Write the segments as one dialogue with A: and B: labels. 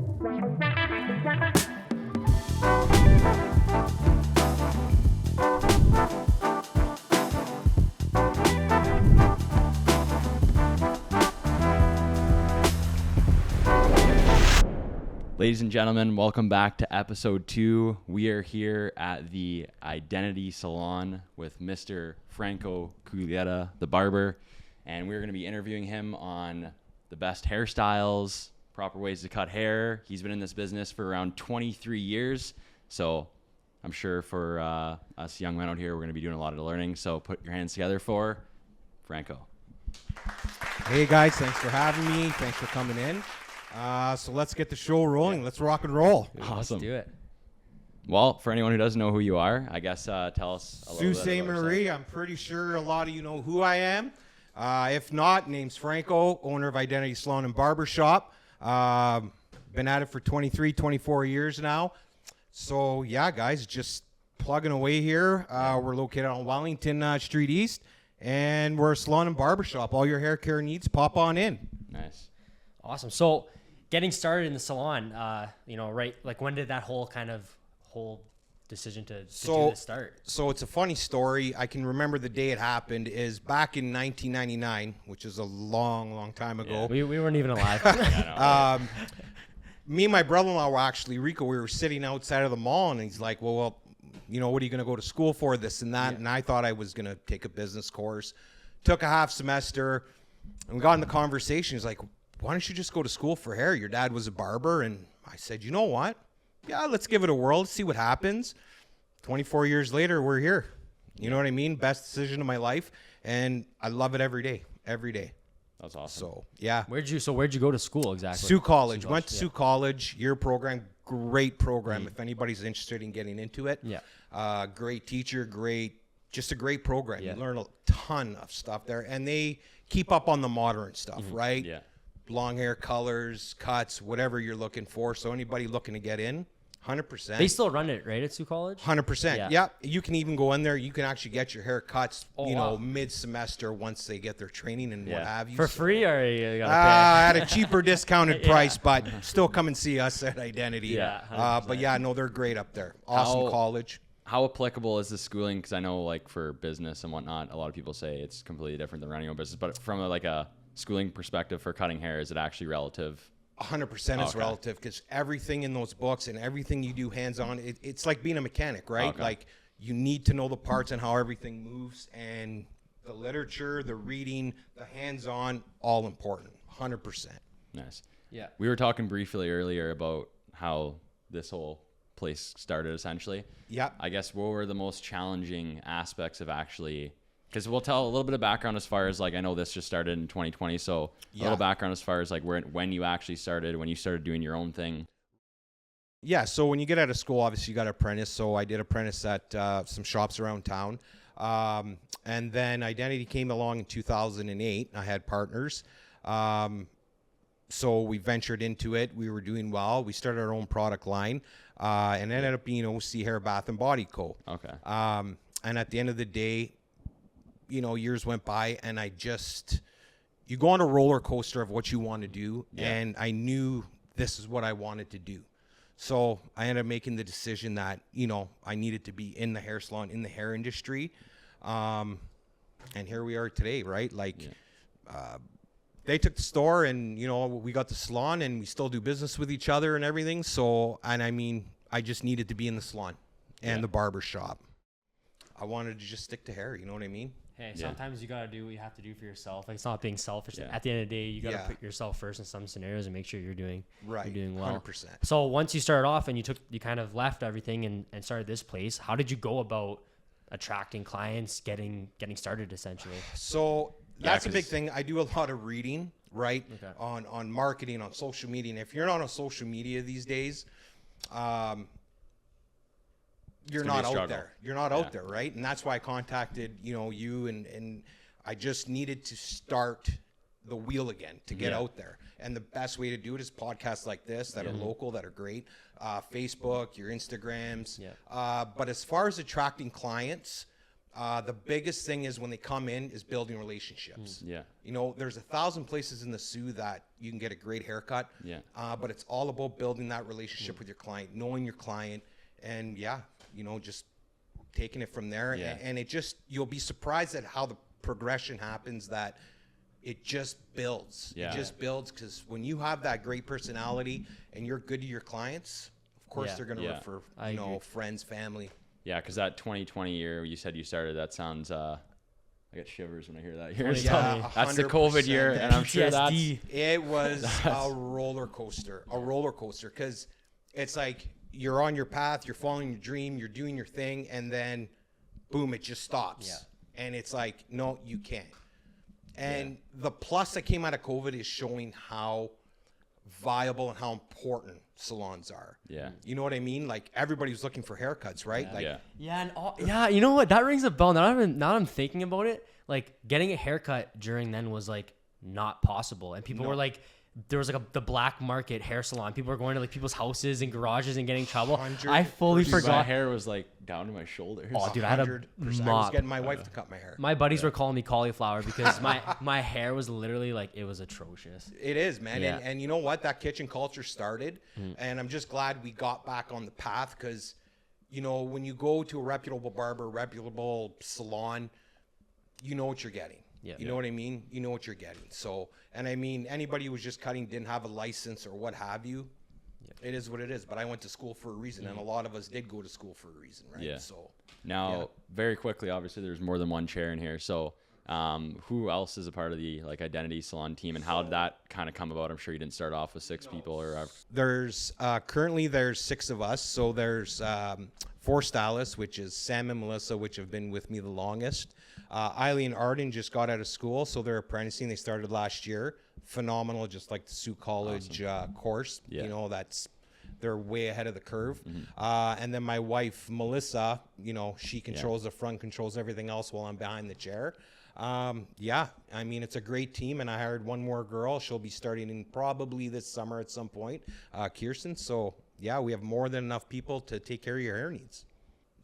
A: Ladies and gentlemen, welcome back to episode 2. We are here at the Identity Salon with Mr. Franco Cuglietta, the barber, and we're going to be interviewing him on the best hairstyles, proper ways to cut hair. He's been in this business for around 23 years, so I'm sure for us young men out here, we're going to be doing a lot of learning. So put your hands together for Franco.
B: Hey guys, thanks for having me. Thanks for coming in. So let's get the show rolling. Let's rock and roll.
A: Awesome.
C: Let's do it.
A: Well, for anyone who doesn't know who you are, I guess tell us a little bit
B: Sault
A: about
B: Marie,
A: yourself.
B: I'm pretty sure a lot of you know who I am. If not, name's Franco, owner of Identity Salon and Barbershop. Been at it for 23, 24 years now. So yeah, guys, just plugging away here. We're located on Wellington Street East, and we're a salon and barbershop. All your hair care needs, pop on in.
A: Nice.
C: Awesome. So getting started in the salon, right? Like when did that whole decision to do this start?
B: So it's a funny story. I can remember the day it happened is back in 1999, which is a long, long time ago.
C: Yeah, we weren't even alive.
B: Me and my brother-in-law were actually, Rico, we were sitting outside of the mall, and he's like, well, what are you going to go to school for, this and that? Yeah. And I thought I was going to take a business course. Took a half semester, and we got in the conversation. He's like, why don't you just go to school for hair? Your dad was a barber. And I said, you know what? Yeah, let's give it a whirl. Let's see what happens. 24 years later, we're here. You know what I mean? Best decision of my life. And I love it every day. Every day.
A: That's awesome.
B: So, yeah.
C: Where'd you go to school exactly?
B: Sault College. Went to Sault College. Year program. Great program. If anybody's interested in getting into it.
C: Yeah.
B: Great teacher. Just a great program.
C: Yeah.
B: You learn a ton of stuff there. And they keep up on the modern stuff, right?
A: Yeah.
B: Long hair, colors, cuts, whatever you're looking for. So anybody looking to get in, 100%.
C: They still run it, right, at Sault College?
B: 100%. Yeah. You can even go in there. You can actually get your hair cuts,
C: wow.
B: mid-semester once they get their training and what have you.
C: For free, or you gotta pay?
B: At a cheaper discounted price, but still come and see us at Identity.
C: Yeah.
B: But yeah, no, they're great up there. Awesome college.
A: How applicable is this schooling? Because I know, like, for business and whatnot, a lot of people say it's completely different than running your own business. But from a schooling perspective for cutting hair, is it actually relative?
B: 100% is relative, because everything in those books and everything you do hands-on, it's like being a mechanic, right?
A: Okay.
B: Like, you need to know the parts and how everything moves, and the literature, the reading, the hands-on, all important. 100%.
A: Nice.
C: Yeah.
A: We were talking briefly earlier about how this whole place started, essentially.
B: Yeah.
A: I guess what were the most challenging aspects of actually, because we'll tell a little bit of background as far as, like, I know this just started in 2020, so a little background as far as, like, when you actually started, when you started doing your own thing.
B: Yeah, so when you get out of school, obviously you got to apprentice. So I did apprentice at some shops around town. And then Identity came along in 2008. I had partners. So we ventured into it. We were doing well. We started our own product line and ended up being OC Hair, Bath, and Body Co.
A: Okay.
B: And at the end of the day, years went by, and you go on a roller coaster of what you want to do, and I knew this is what I wanted to do. So I ended up making the decision that, I needed to be in the hair salon, in the hair industry. And here we are today, right? They took the store, and, we got the salon, and we still do business with each other and everything. So, I just needed to be in the salon and the barber shop. I wanted to just stick to hair, you know what I mean?
C: Hey, sometimes you got to do what you have to do for yourself. Like, it's not being selfish.
A: Yeah.
C: At the end of the day, you got to put yourself first in some scenarios and make sure you're doing well.
B: 100%.
C: So once you started off and you kind of left everything and started this place, how did you go about attracting clients, getting started essentially?
B: So that's a big thing. I do a lot of reading, right?
C: Okay.
B: On marketing, on social media. And if you're not on social media these days, you're not out there. You're not out there, right? And that's why I contacted, you and I just needed to start the wheel again to get out there. And the best way to do it is podcasts like this that are local, that are great. Facebook, your Instagrams. But as far as attracting clients, The biggest thing is when they come in is building relationships.
A: Yeah.
B: You know, there's 1,000 places in the Sioux that you can get a great haircut.
A: Yeah.
B: But it's all about building that relationship with your client, knowing your client, and you know, just taking it from there.
A: Yeah.
B: And it just, you'll be surprised at how the progression happens, that it just builds.
A: Yeah.
B: It just builds, because when you have that great personality and you're good to your clients, of course
C: Yeah.
B: they're going to refer,
C: I
B: you know,
C: agree.
B: friends, family.
A: Yeah, because that 2020 year you said you started, that sounds, I get shivers when I hear that year.
B: Yeah,
A: That's the COVID year,
B: 100%.
A: and I'm sure that's...
C: PTSD.
B: It was a roller coaster, because it's like you're on your path, you're following your dream, you're doing your thing, and then boom, it just stops.
C: Yeah.
B: And it's like, no, you can't. And the plus that came out of COVID is showing how viable and how important salons are.
A: Yeah.
B: You know what I mean? Like, everybody was looking for haircuts, right?
C: Yeah.
B: Like,
A: Yeah.
C: Yeah, and yeah, you know what? That rings a bell. Now that I'm thinking about it, like getting a haircut during then was like not possible, and people were like, there was like the black market hair salon. People were going to like people's houses and garages and getting in trouble. I fully
B: 100%.
A: My
C: forgot.
A: hair was like down to my shoulders.
C: Oh, dude, I had a
B: 100%. I was
C: mop.
B: getting my wife to cut my hair.
C: My buddies were calling me cauliflower because my hair was literally like, it was atrocious.
B: It is, man.
C: Yeah.
B: And you know what? That kitchen culture started. And I'm just glad we got back on the path, because, you know, when you go to a reputable barber, reputable salon, you know what you're getting.
C: Yeah.
B: You know what I mean? You know what you're getting. So, and I mean, anybody who was just cutting, didn't have a license or what have you, it is what it is. But I went to school for a reason, and a lot of us did go to school for a reason, right?
A: Yeah.
B: So,
A: Now, very quickly, obviously, there's more than one chair in here. So, who else is a part of the like identity salon team, and how did that kind of come about? I'm sure you didn't start off with 6 people or.
B: there's currently there's 6 of us. So there's 4 stylists, which is Sam and Melissa, which have been with me the longest. Eileen and Arden just got out of school, so they're apprenticing. They started last year. Phenomenal, just like the Sioux College course.
A: Yeah.
B: You know, they're way ahead of the curve. And then my wife, Melissa, you know, she controls the front, controls everything else while I'm behind the chair. Yeah, I mean, it's a great team, and I hired one more girl. She'll be starting in probably this summer at some point, Kirsten. So yeah, we have more than enough people to take care of your hair needs.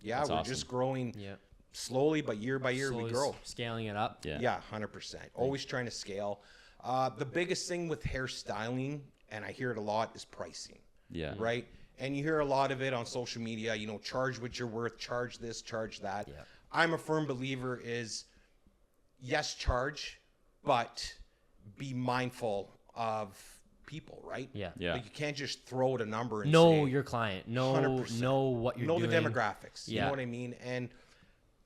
B: Yeah,
A: That's
B: we're
A: awesome.
B: just growing
C: Yeah.
B: slowly, but year by year we
C: Slowly
B: grow.
C: scaling it up.
A: Yeah.
B: Yeah, 100%. Always trying to scale. The biggest thing with hairstyling, and I hear it a lot, is pricing.
A: Yeah.
B: Right? And you hear a lot of it on social media, you know, charge what you're worth, charge this, charge that.
C: Yeah.
B: I'm a firm believer is, yes, charge, but be mindful of people, right?
C: Yeah.
A: Yeah.
B: Like, you can't just throw out a number and
C: Know
B: say,
C: your client. Know
B: 100%.
C: know what you're
B: know
C: doing.
B: the demographics. You
C: Yeah.
B: know what I mean? And,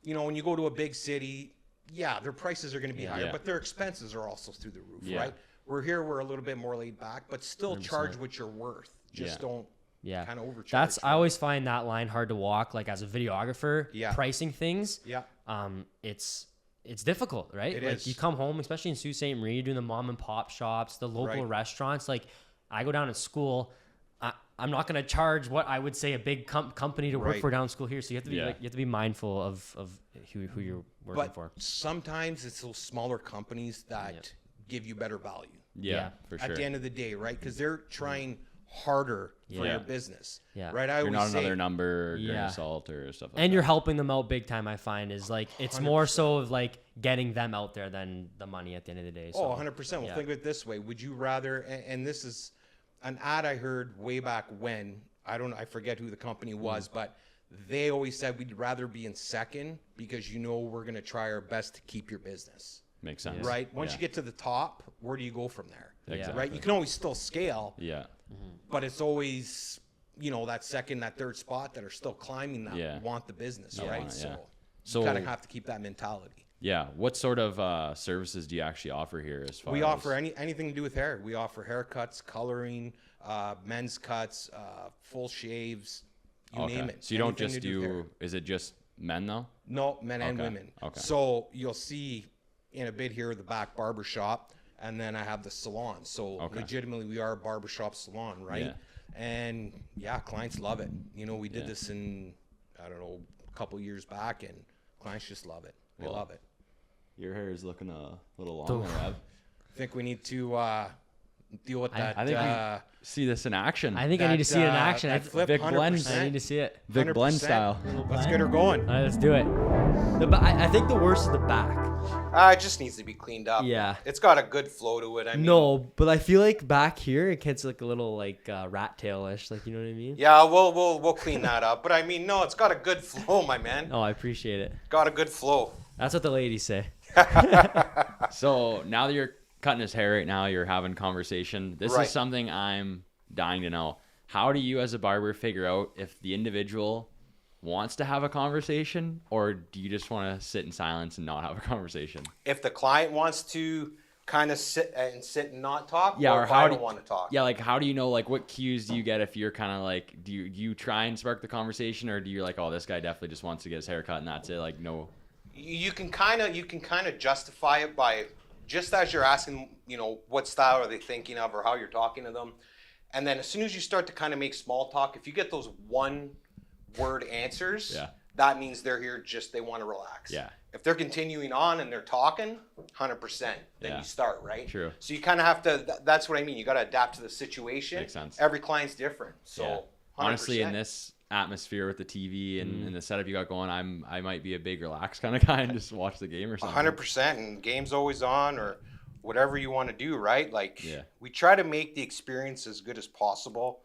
B: you know, when you go to a big city, yeah, their prices are going to be higher,
A: Yeah.
B: but their expenses are also through the roof,
A: Yeah.
B: right? We're a little bit more laid back, but still charge what you're worth. Just
A: Yeah.
B: don't
C: Yeah.
B: kind of overcharge.
C: I always find that line hard to walk. Like as a videographer,
B: Yeah.
C: pricing things.
B: Yeah.
C: It's difficult, right?
B: It
C: like
B: is.
C: you come home, especially in Sault Ste. Marie, you're doing the mom and pop shops, the local
B: Right.
C: restaurants. Like I go down to school, I'm not going to charge what I would say a big company to work
B: Right.
C: for down school here. So you have to be
A: Yeah.
C: you have to be mindful of who you're working
B: But
C: for.
B: sometimes it's those smaller companies that give you better value
A: Yeah,
C: Yeah.
A: for sure.
B: at the end of the day, right? Because they're trying harder for
A: Yeah.
B: your business,
C: Yeah.
B: right? I
A: You're
B: always
A: not
B: say,
A: another number, grain
C: Yeah.
A: of salt, or stuff like
C: And
A: that.
C: you're helping them out big time. I find is like it's more so of like getting them out there than the money at the end of the day. So,
B: oh, 100%. Well,
C: yeah.
B: think of it this way. Would you rather, and this is an ad I heard way back when, I forget who the company was, but they always said we'd rather be in second because, you know, we're going to try our best to keep your business,
A: Makes sense.
B: right? Once
A: Yeah.
B: you get to the top, where do you go from there?
A: Exactly.
B: Right? You can always still scale,
A: Yeah.
B: but it's always, you know, that second, that third spot that are still climbing that
A: Yeah.
B: want the business,
A: Yeah.
B: right?
A: Yeah.
B: So
A: So-
B: you kind of have to keep that mentality.
A: Yeah. What sort of services do you actually offer here as far
B: We
A: as...
B: offer anything to do with hair. We offer haircuts, coloring, men's cuts, full shaves, you
A: Okay.
B: name it.
A: So you don't
B: Anything
A: just
B: to with hair.
A: do... Is it just men, though?
B: No, men and
A: Okay.
B: women.
A: Okay.
B: So you'll see in a bit here the back Barbershop, and then I have the salon. So
A: Okay.
B: legitimately we are a barbershop salon, right?
A: Yeah.
B: And yeah, clients love it. You know, we did
A: Yeah.
B: this in, I don't know, a couple years back, and clients just love it. They
A: Well,
B: love it.
A: Your hair is looking a little long there, Ev.
B: I think we need to deal with that.
A: I think we see this in action.
C: I think I need to see it in action.
B: That flip,
A: Vic Blend.
B: 100%.
C: I need to see it.
A: Vic Blend
B: 100%.
A: style.
B: Let's get her going.
C: All right, let's do it. I think the worst is the back.
B: It just needs to be cleaned up.
C: Yeah.
B: It's got a good flow to it. I mean,
C: No, but I feel like back here it gets like a little like rat tail-ish. Like, you know what I mean?
B: Yeah, we'll clean that up. But I mean, no, it's got a good flow, my man.
C: Oh, I appreciate it.
B: Got a good flow.
C: That's what the ladies say.
A: So now that you're cutting his hair right now, you're having conversation. This
B: Right.
A: is something I'm dying to know. How do you as a barber figure out if the individual wants to have a conversation, or do you just want to sit in silence and not have a conversation?
B: If the client wants to kind of sit and not talk,
A: Yeah, or
B: if
A: how
B: I
A: do
B: don't want to talk.
A: Yeah, like how do you know, like what cues do you get if you're kind of like, do you try and spark the conversation, or do you like, oh, this guy definitely just wants to get his hair cut and that's it? Like, no.
B: You can kind of justify it by just as you're asking, you know, what style are they thinking of or how you're talking to them. And then as soon as you start to kind of make small talk, if you get those one word answers,
A: Yeah.
B: that means they're here just they want to relax.
A: Yeah.
B: If they're continuing on and they're talking, 100%, then
A: Yeah.
B: you start, right?
A: True.
B: So you kind of have to, that's what I mean. You got to adapt to the situation.
A: Makes sense.
B: Every client's different. So
A: Yeah.
B: 100%.
A: Honestly, in this atmosphere with the TV and the setup you got going, I might be a big relaxed kind of guy and just watch the game or something.
B: 100%, and game's always on or whatever you want to do, right? Like,
A: Yeah.
B: we try to make the experience as good as possible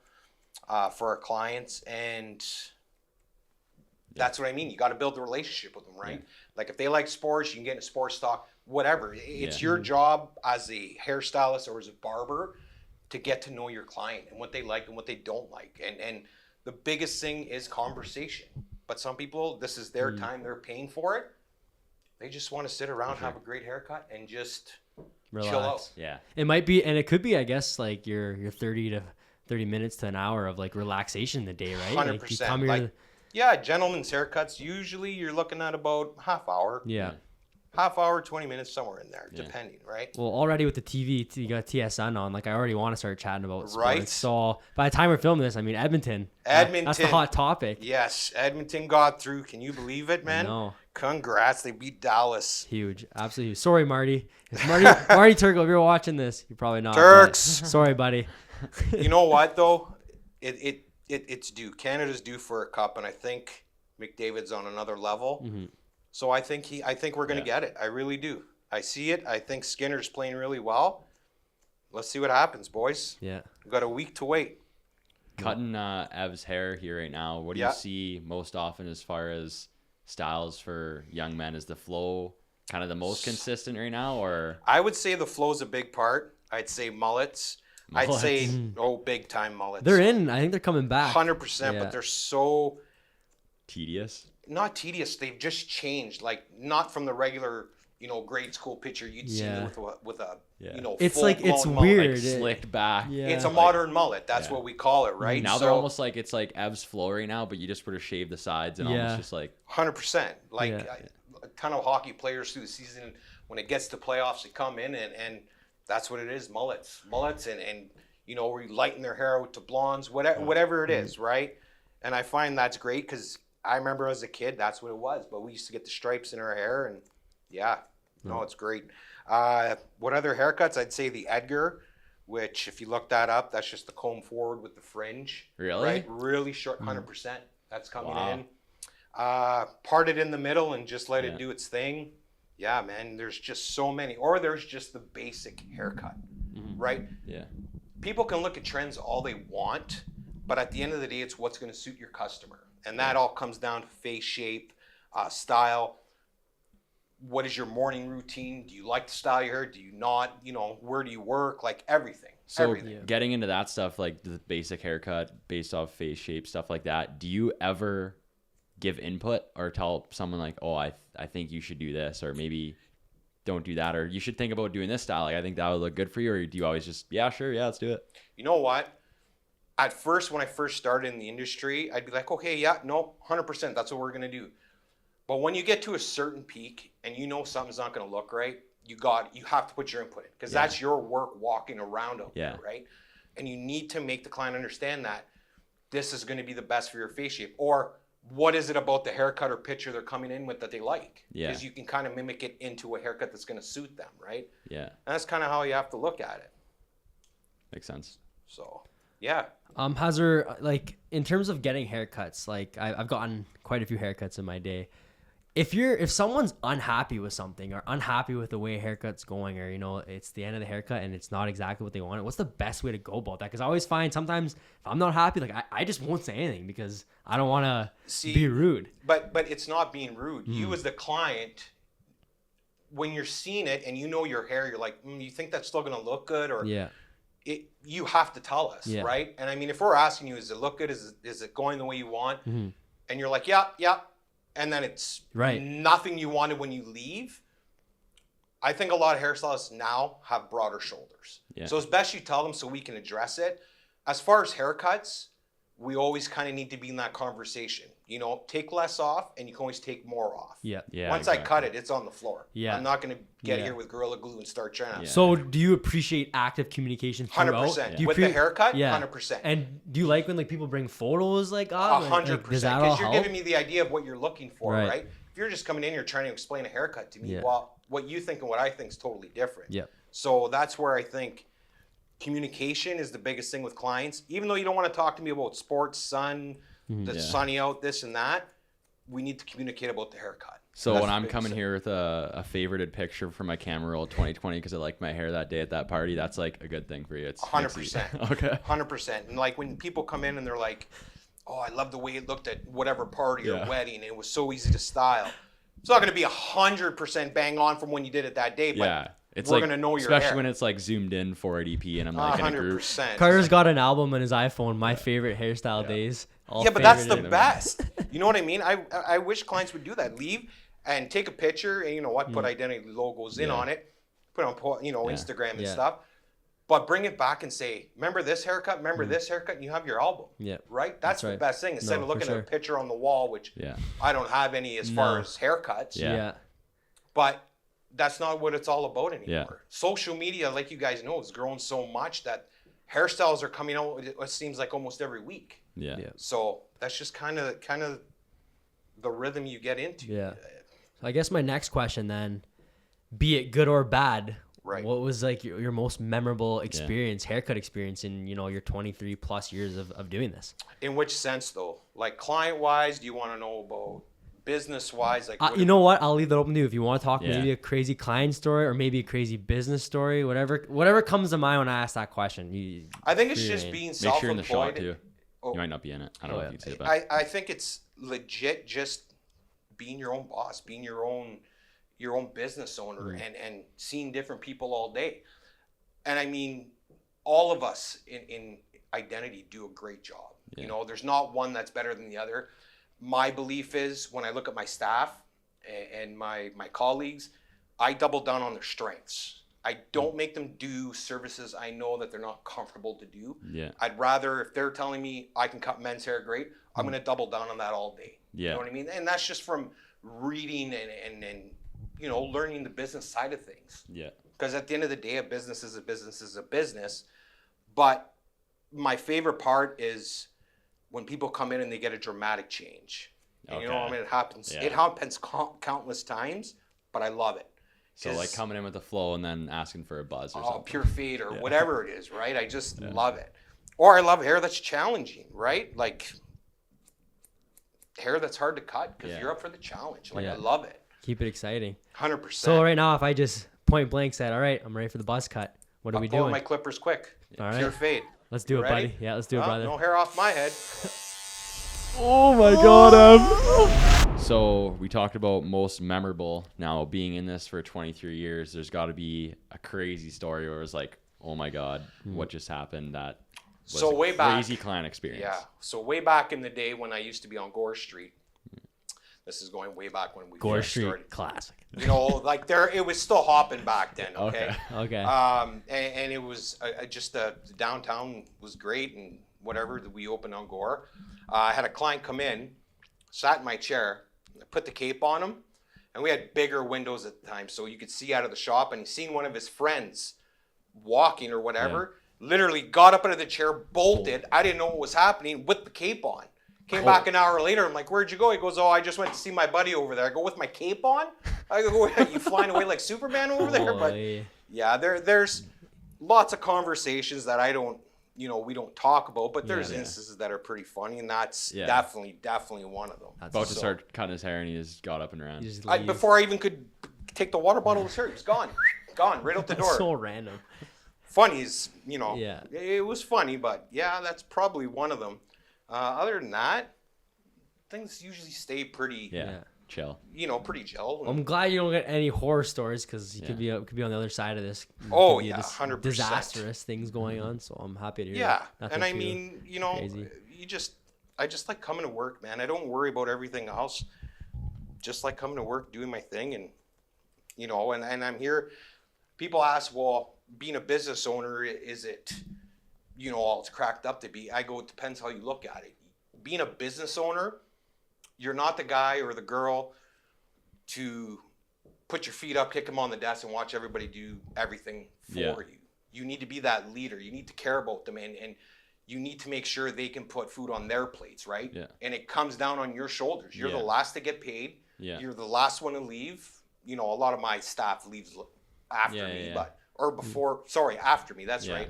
B: for our clients, and that's what I mean. You got to build the relationship with them, right?
A: Yeah.
B: Like, if they like sports, you can get into sports talk, whatever. It's
A: Yeah.
B: your job as a hairstylist or as a barber to get to know your client and what they like and what they don't like. And the biggest thing is conversation. But some people, this is their time, they're paying for it. They just want to sit around, have a great haircut, and just
C: Relax.
B: chill out.
A: Yeah.
C: It might be, and it could be, I guess, like your 30 minutes to an hour of like relaxation in the day, right? Like, you
B: 100%.
C: come here,
B: Like, yeah, gentlemen's haircuts, usually you're looking at about half hour.
C: yeah.
B: Half hour, 20 minutes, somewhere in there,
A: Yeah.
B: depending, right?
C: Well, already with the TV, you got TSN on. Like, I already want to start chatting about sports.
B: Right.
C: So by the time we're filming this, I mean Edmonton.
B: Edmonton.
C: That's the hot topic.
B: Yes, Edmonton got through. Can you believe it, man?
C: No,
B: Congrats, they beat Dallas.
C: huge, absolutely huge. Sorry, Marty. If Marty Turco, if you're watching this, you're probably not. but
B: Turks.
C: Sorry, buddy.
B: You know what though? It's due. Canada's due for a cup, and I think McDavid's on another level.
C: Mhm.
B: So I think we're gonna get it. I really do. I see it. I think Skinner's playing really well. Let's see what happens, boys.
C: Yeah.
B: We've got a week to wait.
A: Cutting Ev's hair here right now, what do
B: Yeah.
A: you see most often as far as styles for young men? Is the flow kind of the most consistent right now, or
B: I would say the flow's a big part. I'd say mullets. I'd say big time mullets.
C: They're in. I think they're coming back.
B: 100%,
C: Yeah.
B: but they're so
A: tedious?
B: not tedious. They've just changed, like not from the regular, grade school picture you'd see
C: Yeah.
B: with a
A: Yeah.
C: It's like it's
B: full-blown mullet.
C: weird.
A: Like slicked back.
C: Yeah.
B: It's a modern mullet. That's
A: Yeah.
B: what we call it, right?
A: Now they're almost like it's like Ev's flow right now, but you just sort of shave the sides and
C: Yeah.
A: almost just like
B: 100%. Like
C: Yeah.
B: a ton of hockey players through the season, when it gets to playoffs, they come in and that's what it is, mullets and where you lighten their hair out to blondes, whatever it is, right? And I find that's great because I remember as a kid, that's what it was. But we used to get the stripes in our hair, and it's great. What other haircuts? I'd say the Edgar, which if you look that up, that's just the comb forward with the fringe.
A: Really?
B: Right? Really short, 100%. That's coming
A: Wow.
B: in. Part it in the middle and just let
A: Yeah.
B: it do its thing. Yeah, man, there's just so many. Or there's just the basic haircut, right?
A: yeah.
B: People can look at trends all they want, but at the end of the day, it's what's going to suit your customer. And that all comes down to face shape, style. What is your morning routine? Do you like the style of your hair? Do you not? Where do you work? Like everything.
A: So
B: everything.
A: getting into that stuff, like the basic haircut based off face shape, stuff like that, do you ever give input or tell someone like, oh, I think you should do this, or maybe don't do that, or you should think about doing this style? Like, I think that would look good for you. Or do you always just, yeah, sure, yeah, let's do it?
B: You know what? At first, when I first started in the industry, I'd be like, okay, yeah, no, 100%, that's what we're going to do. But when you get to a certain peak and something's not going to look right, you have to put your input in, because that's your work walking around out there, right? And you need to make the client understand that this is going to be the best for your face shape, or what is it about the haircut or picture they're coming in with that they like?
A: Yeah.
B: Because you can kind of mimic it into a haircut that's going to suit them, right?
A: Yeah.
B: And that's kind of how you have to look at it.
A: Makes sense.
B: So, yeah.
C: Has there, like, in terms of getting haircuts, like I've gotten quite a few haircuts in my day. If someone's unhappy with something or unhappy with the way a haircut's going, or, you know, it's the end of the haircut and it's not exactly what they wanted, what's the best way to go about that? Because I always find sometimes if I'm not happy, like I just won't say anything because I don't want to be rude.
B: But it's not being rude. You as the client, when you're seeing it and you know your hair, you're like, you think that's still going to look good? Or you have to tell us, right? And I mean, if we're asking you, does it look good? Is it going the way you want? And you're like, yeah. And then it's nothing you wanted when you leave. I think a lot of hairstylists now have broader shoulders. Yeah. So it's best you tell them so we can address it. As far as haircuts, we always kind of need to be in that conversation. You know, take less off and you can always take more off.
C: Yeah.
B: Once I cut it, it's on the floor.
C: Yeah.
B: I'm not going to get here with Gorilla Glue and start trying to.
C: So do you appreciate active communication throughout?
B: 100%. With the haircut, 100%.
C: And do you like when like people bring photos like
B: 100%? Because you're giving me the idea of what you're looking for, right? If you're just coming in, you're trying to explain a haircut to me. Well, what you think and what I think is totally different.
C: Yeah.
B: So that's where I think communication is the biggest thing with clients. Even though you don't want to talk to me about sports, sun, the sunny out, this and that, we need to communicate about the haircut.
A: So that's when I'm coming here with a favorited picture for my camera roll 2020 because I liked my hair that day at that party, that's like a good thing for you. It's
B: 100%.
A: Okay.
B: 100%. And like when people come in and they're like, oh, I love the way it looked at whatever party or wedding. It was so easy to style. It's not going to be 100% bang on from when you did it that day, but
A: it's
B: we're
A: like,
B: going to know your
A: especially
B: hair.
A: when it's like zoomed in 480p and I'm like 100%. In a group.
C: Carter's got an album on his iPhone, My Favorite Hairstyle Days.
B: But that's the best. You know what I mean? I wish clients would do that. Leave and take a picture and, you know what, put identity logos in on it, put on, Instagram and stuff. But bring it back and say, remember this haircut? Remember this haircut? And you have your album. Yeah. Right? That's the best thing. Instead of looking at a picture on the wall, which I don't have any as far as haircuts.
C: Yeah.
B: But that's not what it's all about anymore. Yeah. Social media, like you guys know, has grown so much that hairstyles are coming out, it seems like almost every week.
A: Yeah.
B: So that's just kind of the rhythm you get into.
C: Yeah. So I guess my next question then, be it good or bad, what was like your most memorable experience, haircut experience in, you know, your 23 plus years of doing this?
B: In which sense though? Like client wise, do you want to know about business wise? Like
C: you know what? I'll leave that open to you. If you want to talk maybe a crazy client story or maybe a crazy business story, whatever comes to mind when I ask that question.
B: I think it's just being self-employed.
A: Make sure you're in the shot too. You might not be in it. I don't know if you can see it. But
B: I think it's legit just being your own boss, being your own business owner and seeing different people all day. And I mean, all of us in identity do a great job. Yeah. You know, there's not one that's better than the other. My belief is when I look at my staff and my colleagues, I double down on their strengths. I don't make them do services I know that they're not comfortable to do. Yeah. I'd rather, if they're telling me I can cut men's hair great, I'm going to double down on that all day. Yeah. You know what I mean? And that's just from reading and you know, learning the business side of things. Yeah. Because at the end of the day, a business is a business is a business. But my favorite part is when people come in and they get a dramatic change. And you know, I mean, it happens. Yeah. It happens countless times, but I love it.
A: So like coming in with a flow and then asking for a buzz or something.
B: Pure fade or whatever it is, right? I just love it. Or I love hair that's challenging, right? Like hair that's hard to cut because you're up for the challenge. Like I love it.
C: Keep it exciting.
B: 100%.
C: So right now, if I just point blank said, all right, I'm ready for the buzz cut. What are we doing?
B: Pulling my clippers quick.
C: All right.
B: Pure fade.
C: Let's do it, buddy. Yeah, let's do it, brother.
B: No hair off my head.
C: Oh my God.
A: So we talked about most memorable. Now being in this for 23 years, there's got to be a crazy story where it was like, oh my God, what just happened? That was
B: so way back,
A: crazy client experience.
B: Yeah. So way back in the day when I used to be on Gore Street. This is going way back when we
C: Gore
B: first
C: Street
B: started.
C: Classic.
B: You know, like it was still hopping back then. Okay.
C: Okay.
B: And it was just the downtown was great and whatever that we opened on Gore. I had a client come in, sat in my chair, put the cape on him, and we had bigger windows at the time, so you could see out of the shop. And he seen one of his friends walking or whatever. Yeah. Literally got up out of the chair, bolted. I didn't know what was happening with the cape on. Came back an hour later. I'm like, where'd you go? He goes, oh, I just went to see my buddy over there. I go, with my cape on? I go, you flying away like Superman over there? But yeah, there's lots of conversations that I don't, we don't talk about, but there's
A: Yeah.
B: instances that are pretty funny, and that's
A: Yeah.
B: definitely one of them.
A: About to start cutting his hair, and he just got up and ran.
C: You just leave.
B: Before I even could take the water bottle of his hair, he was gone, right out the door.
C: So random.
B: Funny is,
C: Yeah.
B: it was funny, but yeah, that's probably one of them. Other than that, things usually stay pretty,
A: Yeah. Chill.
B: pretty chill.
C: I'm glad you don't get any horror stories because you
A: Yeah.
C: could be on the other side of this.
B: Oh,
C: Could be
B: yeah,
C: this
B: 100%.
C: disastrous things going on. So I'm happy to hear.
B: Yeah,
C: that. Nothing
B: and I
C: too
B: mean,
C: crazy.
B: I just like coming to work, man. I don't worry about everything else. Just like coming to work, doing my thing, and and I'm here. People ask, well, being a business owner, is it, all it's cracked up to be? I go, it depends how you look at it. Being a business owner, you're not the guy or the girl to put your feet up, kick them on the desk, and watch everybody do everything for
A: Yeah.
B: you. You need to be that leader. You need to care about them, and you need to make sure they can put food on their plates, right?
A: Yeah.
B: And it comes down on your shoulders. You're
A: Yeah.
B: the last to get paid.
A: Yeah.
B: You're the last one to leave. A lot of my staff leaves after
A: Yeah,
B: me,
A: yeah.
B: or before. Sorry, after me. That's
A: Yeah.
B: right.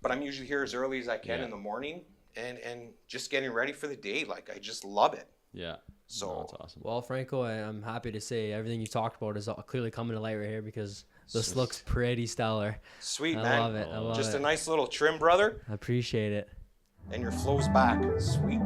B: But I'm usually here as early as I can
A: Yeah.
B: in the morning, and just getting ready for the day. Like, I just love it.
A: Yeah.
B: So
A: No, that's awesome.
C: Well, Franco, I'm happy to say everything you talked about is clearly coming to light right here because this looks pretty stellar.
B: sweet,
C: I
B: man.
C: love it. I love
B: Just
C: it.
B: a nice little trim, brother,
C: I appreciate it.
B: and your flow's back. Sweet.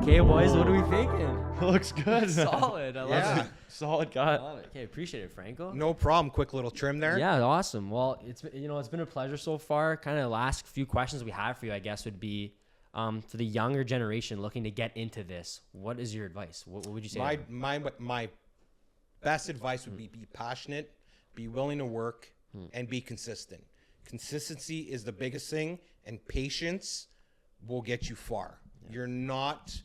C: Okay, boys, what are we thinking?
A: Looks good.
C: Solid. I love
B: Yeah.
C: it.
A: Solid
C: I
A: cut.
C: love it. Okay, appreciate it, Franco.
B: No problem. Quick little trim there.
C: Yeah, awesome. Well, it's been a pleasure so far. Kind of the last few questions we have for you, I guess, would be for the younger generation looking to get into this. What is your advice? What would you say? to them?
B: My best advice would be passionate, be willing to work, and be consistent. Consistency is the biggest thing, and patience will get you far. You're not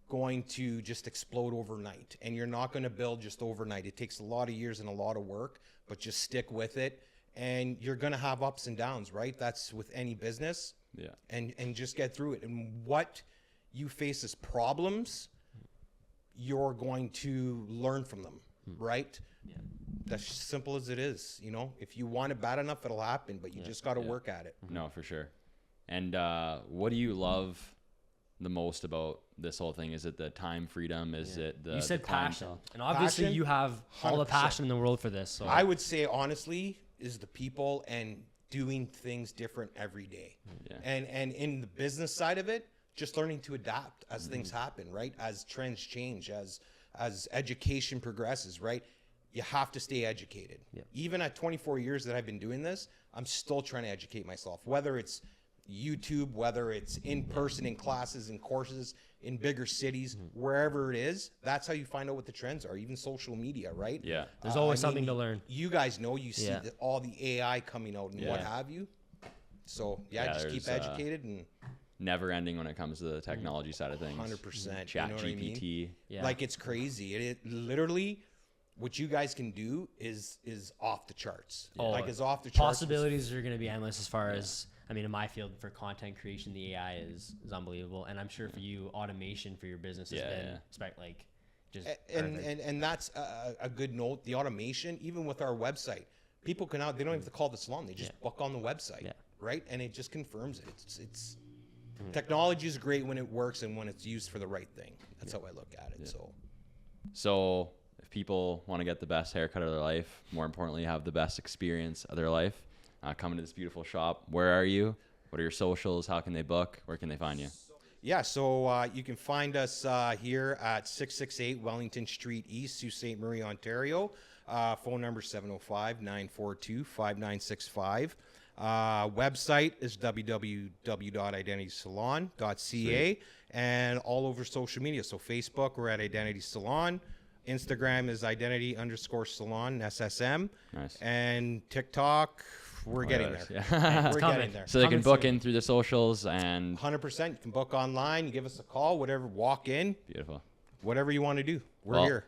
B: going to just explode overnight, and you're not going to build just overnight. It takes a lot of years and a lot of work, but just stick with it, and you're going to have ups and downs, right? That's with any business.
A: Yeah.
B: And just get through it. And what you face as problems, you're going to learn from them, right? Yeah. That's simple as it is. If you want it bad enough, it'll happen, but you just got to work at it.
A: No, for sure. And what do you love the most about this whole thing? Is it the time freedom? Is it the
C: You said
A: the
C: passion,
A: clientele?
C: and obviously
B: Passion?
C: you have all the
B: 100%.
C: passion in the world for this. So
B: I would say, honestly, is the people and doing things different every day.
A: Yeah.
B: And in the business side of it, just learning to adapt as things happen, right? As trends change, as education progresses, right? You have to stay educated.
C: Yeah.
B: Even at 24 years that I've been doing this, I'm still trying to educate myself, whether it's YouTube, whether it's in person in classes and courses in bigger cities, wherever it is. That's how you find out what the trends are, even social media, right?
A: Yeah.
C: there's always something to learn.
B: You guys know, you see
C: Yeah.
B: all the AI coming out and what
A: Yeah.
B: have you. So yeah,
A: Yeah,
B: just keep
A: there's,
B: educated and
A: Never ending when it comes to the technology side of things.
B: 100%.
A: Chat
B: you know what I mean?
A: GPT.
C: Yeah.
B: Like, it's crazy. It literally, what you guys can do is off the charts.
C: Oh,
B: Like, it's off the charts.
C: Possibilities are going to be endless as far as, I mean, in my field for content creation, the AI is unbelievable. And I'm sure for you, automation for your business has been just perfect.
B: And that's a good note. The automation, even with our website, people can they don't have to call the salon. They just book on the website,
C: Yeah.
B: right? And it just confirms it. It's technology is great when it works and when it's used for the right thing. That's how I look at it.
A: So if people want to get the best haircut of their life, more importantly, have the best experience of their life, come into this beautiful shop. Where are you? What are your socials? How can they book? Where can they find you?
B: Yeah, so you can find us here at 668 Wellington Street East, Sault Ste. Marie, Ontario. Phone number 705-942-5965. Website is www.identitysalon.ca, and all over social media. So Facebook, we're at Identity Salon. Instagram is identity_salon, SSM.
A: Nice.
B: And TikTok, we're getting there.
A: Yeah.
B: We're
C: coming.
B: getting there.
A: So they can
C: Coming
A: book
C: soon.
A: in through the socials and
B: 100%. You can book online, you give us a call, whatever, walk in,
A: beautiful.
B: whatever you want to do. We're
A: Well,
B: here.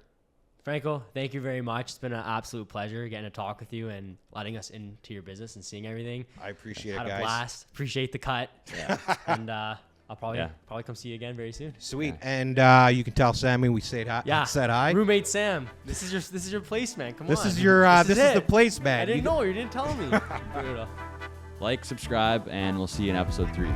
C: Franco, thank you very much. It's been an absolute pleasure getting to talk with you and letting us into your business and seeing everything.
B: I appreciate
C: Had
B: it,
C: a
B: guys.
C: blast. Appreciate the cut.
A: Yeah.
C: And I'll probably
A: Yeah.
C: come see you again very soon.
B: Sweet. And you can tell Sammy we said hi.
C: Yeah.
B: Said hi.
C: Roommate Sam, this is your place, man. Come
B: This
C: on.
B: is your this is the
C: it.
B: place, man.
C: I didn't
B: You-
C: know. You didn't tell me. Brutal.
A: like, subscribe, and we'll see you in episode 3.